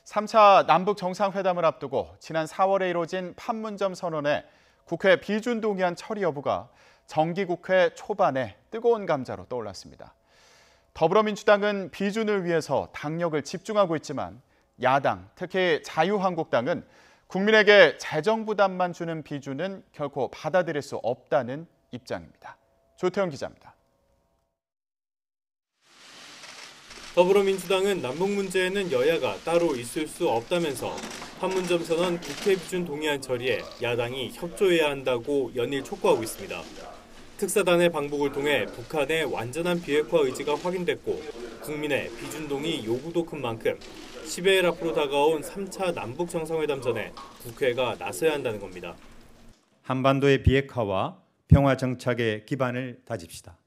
3차 남북 정상회담을 앞두고 지난 4월에 이뤄진 판문점 선언에 국회 비준 동의안 처리 여부가 정기국회 초반에 뜨거운 감자로 떠올랐습니다. 더불어민주당은 비준을 위해서 당력을 집중하고 있지만 야당, 특히 자유한국당은 국민에게 재정 부담만 주는 비준은 결코 받아들일 수 없다는 입장입니다. 조태영 기자입니다. 더불어민주당은 남북 문제에는 여야가 따로 있을 수 없다면서 판문점 선언 국회 비준 동의안 처리에 야당이 협조해야 한다고 연일 촉구하고 있습니다. 특사단의 방북을 통해 북한의 완전한 비핵화 의지가 확인됐고 국민의 비준 동의 요구도 큰 만큼 10여일 앞으로 다가온 3차 남북 정상회담 전에 국회가 나서야 한다는 겁니다. 한반도의 비핵화와 평화 정착의 기반을 다집시다.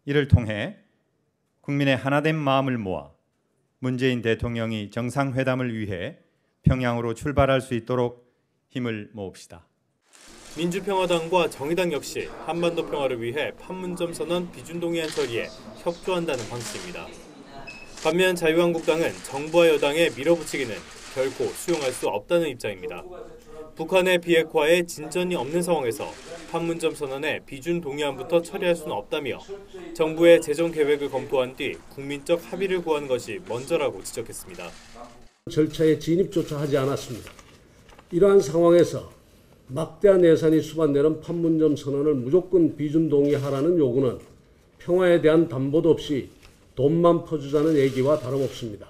이를 통해 국민의 하나된 마음을 모아 문재인 대통령이 정상회담을 위해 평양으로 출발할 수 있도록 힘을 모읍시다. 민주평화당과 정의당 역시 한반도 평화를 위해 판문점 선언 비준 동의안 처리에 협조한다는 방식입니다. 반면 자유한국당은 정부와 여당의 밀어붙이기는 결코 수용할 수 없다는 입장입니다. 북한의 비핵화에 진전이 없는 상황에서 판문점 선언의 비준 동의안부터 처리할 수는 없다며 정부의 재정 계획을 검토한 뒤 국민적 합의를 구하는 것이 먼저라고 지적했습니다. 절차에 진입조차 하지 않았습니다. 이러한 상황에서 막대한 예산이 수반되는 판문점 선언을 무조건 비준 동의하라는 요구는 평화에 대한 담보도 없이 돈만 퍼주자는 얘기와 다름없습니다.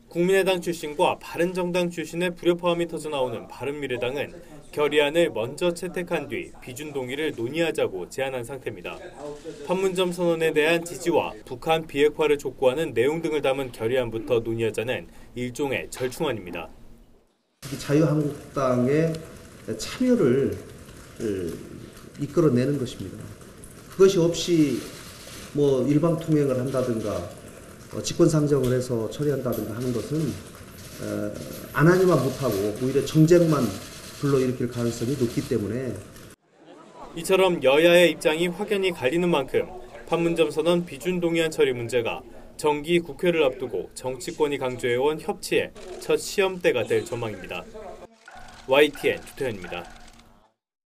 국민의당 출신과 바른정당 출신의 불협화음이 터져나오는 바른미래당은 결의안을 먼저 채택한 뒤 비준 동의를 논의하자고 제안한 상태입니다. 판문점 선언에 대한 지지와 북한 비핵화를 촉구하는 내용 등을 담은 결의안부터 논의하자는 일종의 절충안입니다. 자유한국당의 참여를 이끌어내는 것입니다. 그것이 없이 일방통행을 한다든가 직권상정을 해서 처리한다든가 하는 것은 안 하니만 못하고 오히려 정쟁만 불러일으킬 가능성이 높기 때문에 이처럼 여야의 입장이 확연히 갈리는 만큼 판문점 선언 비준 동의안 처리 문제가 정기 국회를 앞두고 정치권이 강조해온 협치의 첫 시험대가 될 전망입니다. YTN 조태현입니다.